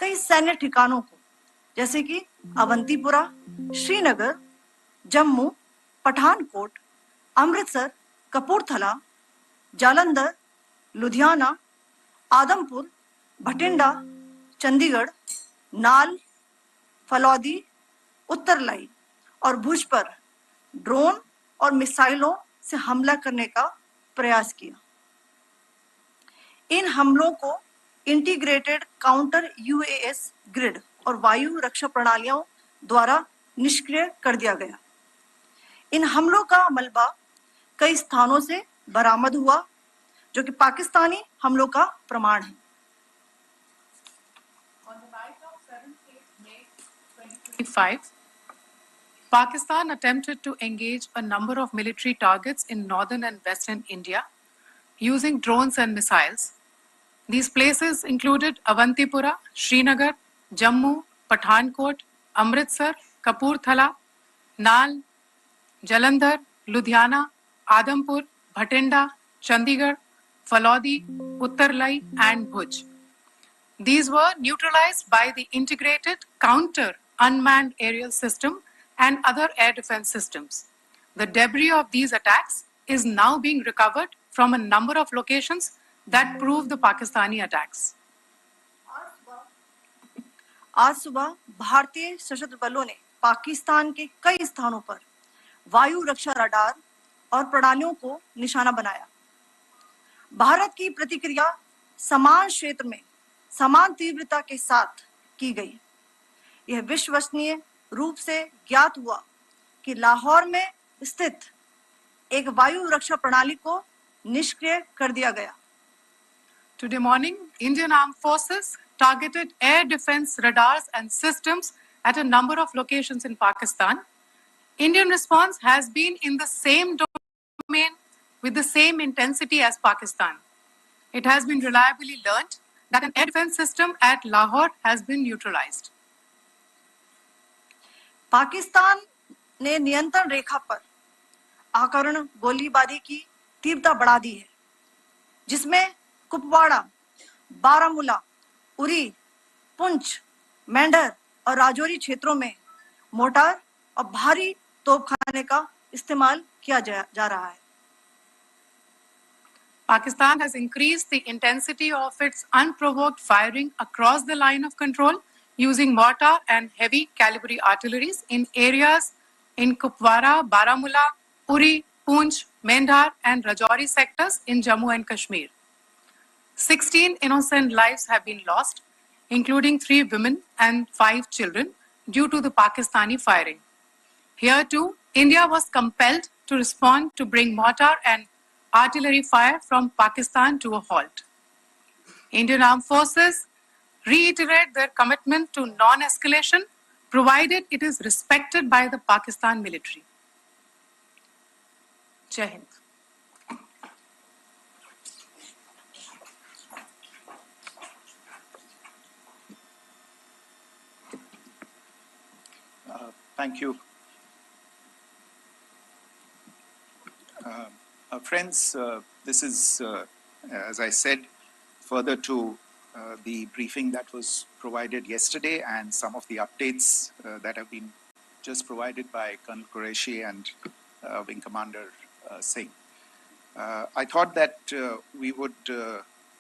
कई सैन्य ठिकानों को, जैसे कि अवंतीपुरा, श्रीनगर, जम्मू, पठानकोट, अमृतसर, कपूरथला, जालंधर, लुधियाना, आदमपुर, भटिंडा, चंडीगढ़, नाल, फलौदी, उत्तरलाई और भुज पर ड्रोन और मिसाइलों से हमला करने का प्रयास किया। इन हमलों को इंटीग्रेटेड काउंटर यूएस ग्रिड और वायु रक्षा प्रणालियों द्वारा निष्क्रिय कर दिया गया। इन हमलों का मलबा कई स्थानों से बरामद हुआ, जो कि पाकिस्तानी हमलों का प्रमाण है। On the night of 7th May 2025, Pakistan attempted to engage a number of military targets in northern and western India using drones and missiles. These places included Avantipura, Srinagar, Jammu, Pathankot, Amritsar, Kapurthala, Nal, Jalandhar, Ludhiana, Adampur, Bhatinda, Chandigarh, Falodi, Uttarlai, and Bhuj. These were neutralized by the integrated counter unmanned aerial system and other air defense systems. The debris of these attacks is now being recovered from a number of locations that prove the Pakistani attacks. आज सुबह भारतीय सशस्त्र बलों ने पाकिस्तान के कई स्थानों पर वायु रक्षा रडार और प्रणालियों को निशाना बनाया। भारत की प्रतिक्रिया समान क्षेत्र में समान तीव्रता के साथ की गई। यह विश्वसनीय रूप से ज्ञात हुआ कि लाहौर में स्थित एक वायु रक्षा प्रणाली को निष्क्रिय कर दिया गया। Today morning, Indian Armed Forces targeted air defense radars and systems at a number of locations in Pakistan. Indian response has been in the same domain with the same intensity as Pakistan. It has been reliably learnt that an air defense system at Lahore has been neutralized. Pakistan ने नियंत्रण रेखा पर आकरण गोलीबारी की तीव्रता बढ़ा दी है, जिसमें कुपवाड़ा, बारामूला, उरी, पुंछ, मेंढर और राजौरी क्षेत्रों में मोर्टार और भारी तोपखाने का इस्तेमाल किया जा रहा है। Pakistan has increased the intensity of its unprovoked firing across the line of control using mortar and heavy calibre artilleries in areas in Kupwara, Baramulla, Uri, Poonch, Mendhar and Rajouri sectors in Jammu and Kashmir. 16 innocent lives have been lost, including 3 women and 5 children, due to the Pakistani firing. Here too, India was compelled to respond to bring mortar and artillery fire from Pakistan to a halt. Indian Armed Forces reiterate their commitment to non-escalation, provided it is respected by the Pakistan military. Jai Hind. Thank you. Friends, this is, as I said, further to the briefing that was provided yesterday and some of the updates that have been just provided by Colonel Qureshi and Wing Commander Singh. I thought that we would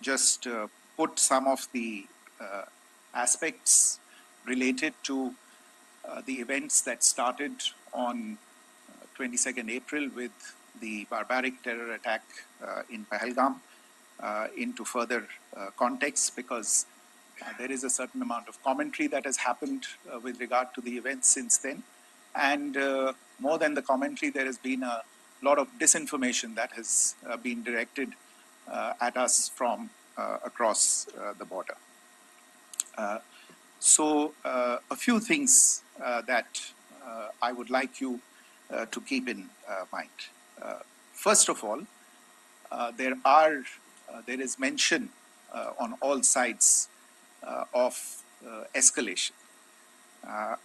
just put some of the aspects related to the events that started on 22nd April with the barbaric terror attack in Pahalgam into further context, because there is a certain amount of commentary that has happened with regard to the events since then. And more than the commentary, there has been a lot of disinformation that has been directed at us from across the border. So a few things that I would like you to keep in mind. First of all, there is mention on all sides of escalation.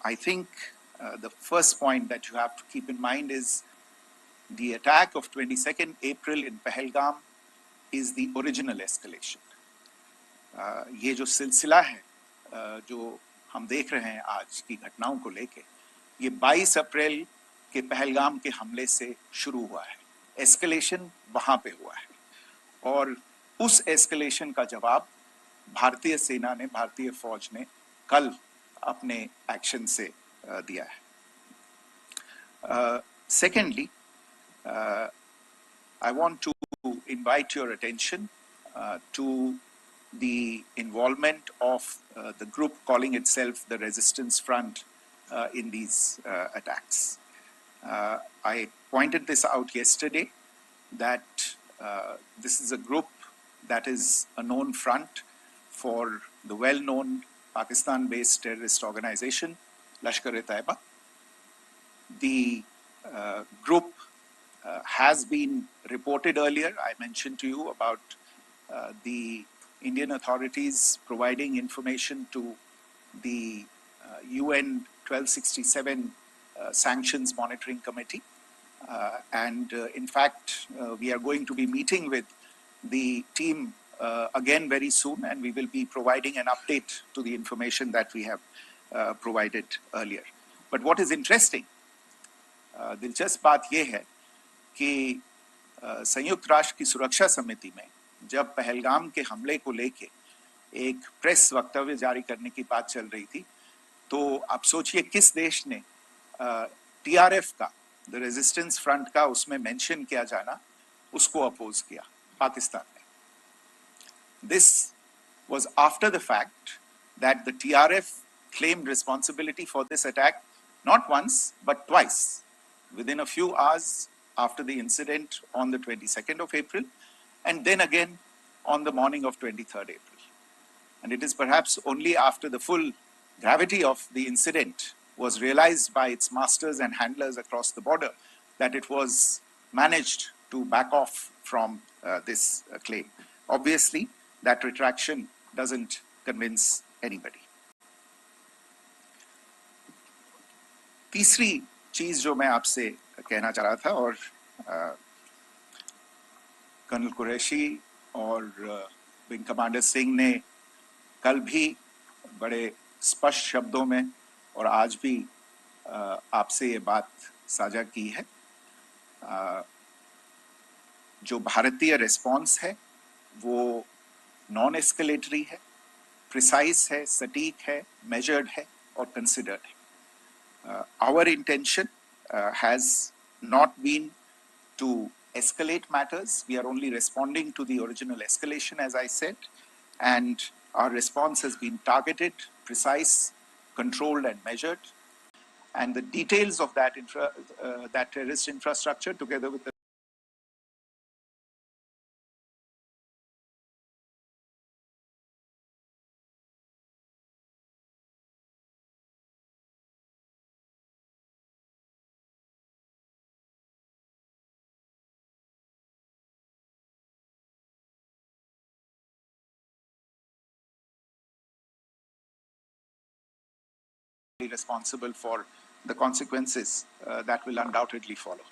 I think the first point that you have to keep in mind is the attack of 22nd April in Pahalgam is the original escalation. ये जो सिलसिला है जो हम देख रहे हैं आज की घटनाओं को लेके, ये 22 अप्रैल के पहलगाम के हमले से शुरू हुआ है। एस्केलेशन वहां पे हुआ है और उस एस्केलेशन का जवाब भारतीय सेना ने, भारतीय फौज ने कल अपने एक्शन से दिया है। Secondly, I want to invite your attention to the involvement of the group calling itself the Resistance Front in these attacks. I pointed this out yesterday that this is a group that is a known front for the well-known Pakistan-based terrorist organization, Lashkar-e-Taiba. The group has been reported earlier. I mentioned to you about the Indian authorities providing information to the UN 1267 Sanctions Monitoring Committee. In fact, we are going to be meeting with the team again very soon, and we will be providing an update to the information that we have provided earlier. But what is interesting, दिलचस्प बात यह है कि संयुक्त राष्ट्र की सुरक्षा समिति में जब पहलगाम के हमले को लेके एक प्रेस वक्तव्य जारी करने की बात चल रही थी, तो आप सोचिए किस देश ने टीआरएफ का, द रेजिस्टेंस फ्रंट का उसमें मेंशन किया जाना, उसको अपोज किया, पाकिस्तान ने। This was after the fact that the TRF claimed responsibility for this attack not once but twice, within a few hours after the incident on the 22nd of April, and then again on the morning of 23rd April. And it is perhaps only after the full gravity of the incident was realized by its masters and handlers across the border that it was managed to back off from this claim. Obviously, that retraction doesn't convince anybody. तीसरी चीज जो मैं आपसे कहना चाह रहा था, और कर्नल कुरैशी और विंग कमांडर सिंह ने कल भी बड़े स्पष्ट शब्दों में और आज भी आपसे ये बात साझा की है, जो भारतीय रिस्पॉन्स है वो नॉन एस्केलेटरी है, प्रिसाइज है, सटीक है, मेजर्ड है और कंसिडर्ड है. Our intention has not been to escalate matters. We are only responding to the original escalation, as I said, and our response has been targeted, precise, controlled and measured. And the details of that terrorist infrastructure, together with the responsible for the consequences that will undoubtedly follow.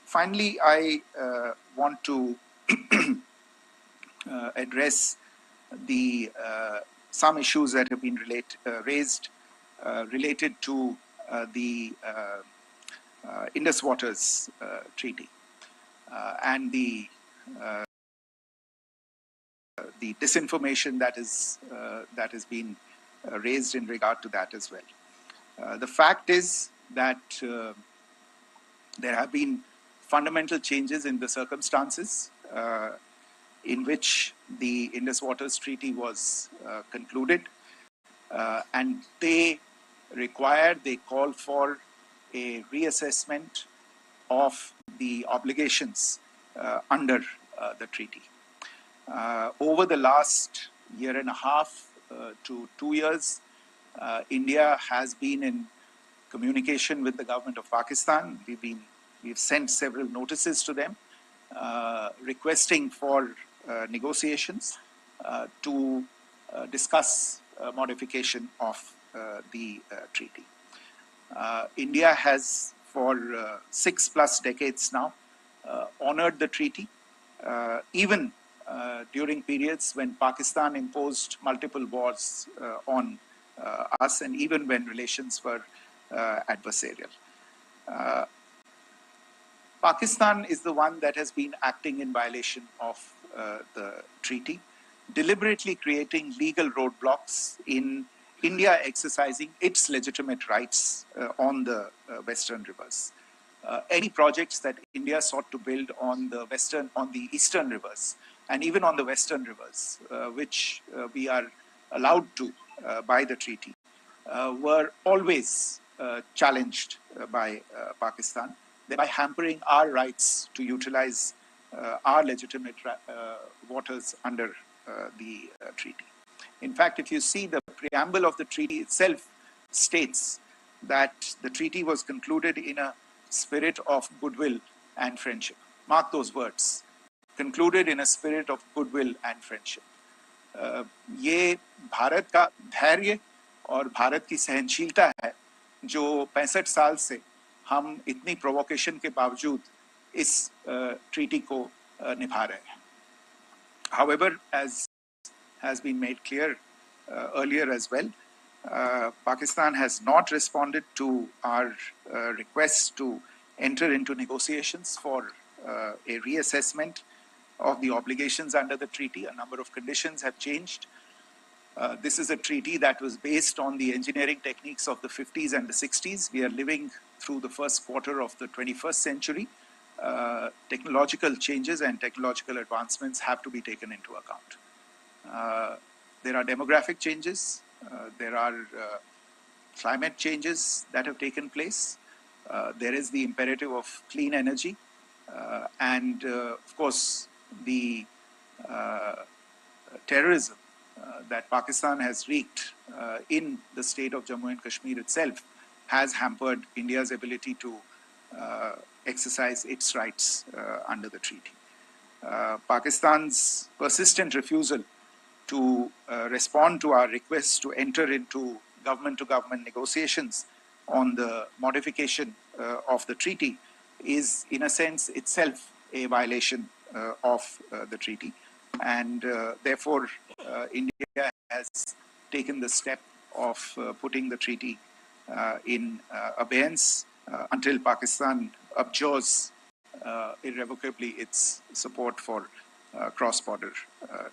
Finally, I want to address the some issues that have been raised related to the Indus Waters Treaty and the disinformation that has been raised in regard to that as well. The fact is that there have been fundamental changes in the circumstances in which the Indus Waters Treaty was concluded. and they call for a reassessment of the obligations under the treaty. Over the last year and a half to 2 years, India has been in communication with the government of Pakistan. We've sent several notices to them requesting for negotiations to discuss modification of the treaty. India has for 6+ decades now honored the treaty, even during periods when Pakistan imposed multiple wars on us, and even when relations were adversarial. Pakistan is the one that has been acting in violation of the treaty, deliberately creating legal roadblocks in India exercising its legitimate rights on the Western rivers. Any projects that India sought to build on the Eastern rivers, and even on the Western rivers, which we are allowed to by the treaty, were always challenged by Pakistan, thereby hampering our rights to utilize our legitimate waters under the treaty. In fact, if you see, the preamble of the treaty itself states that the treaty was concluded in a spirit of goodwill and friendship. Mark those words, concluded in a spirit of goodwill and friendship. ये भारत का धैर्य और भारत की सहनशीलता है जो 65 साल से हम इतनी प्रोवोकेशन के बावजूद इस ट्रीटी को निभा रहे हैं. However, as has been made clear earlier as well, Pakistan has not responded to our requests to enter into negotiations for a reassessment of the obligations under the treaty. A number of conditions have changed. This is a treaty that was based on the engineering techniques of the 50s and the 60s. We are living through the first quarter of the 21st century. Technological changes and technological advancements have to be taken into account. There are demographic changes. There are climate changes that have taken place. There is the imperative of clean energy. And of course, the terrorism that Pakistan has wreaked in the state of Jammu and Kashmir itself has hampered India's ability to exercise its rights under the treaty. Pakistan's persistent refusal to respond to our requests to enter into government-to-government negotiations on the modification of the treaty is, in a sense, itself a violation of the treaty. And therefore, India has taken the step of putting the treaty in abeyance until Pakistan abjures irrevocably its support for cross-border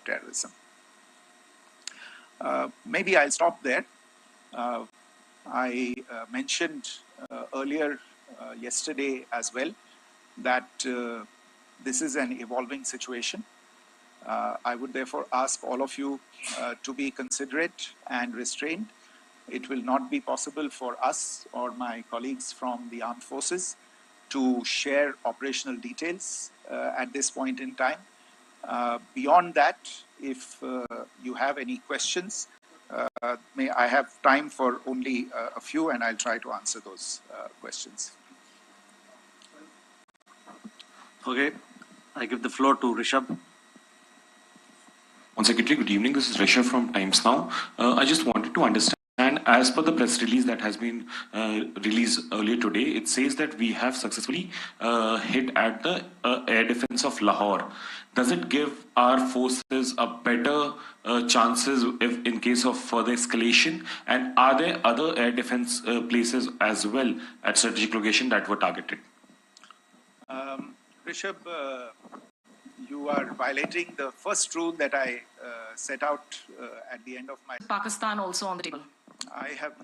terrorism. Maybe I'll stop there. I mentioned earlier yesterday as well that this is an evolving situation. I would therefore ask all of you to be considerate and restrained. It will not be possible for us or my colleagues from the armed forces to share operational details at this point in time. Beyond that, if you have any questions, may I have time for only a few, and I'll try to answer those questions. Okay, I give the floor to Rishabh. Secretary, good evening. This is Rishabh from Times Now. I just wanted to understand, as per the press release that has been released earlier today, it says that we have successfully hit at the air defense of Lahore. Does it give our forces a better chances if in case of further escalation? And are there other air defense places as well at strategic location that were targeted? Rishabh, you are violating the first rule that I set out at the end of my... Pakistan also on the table. I have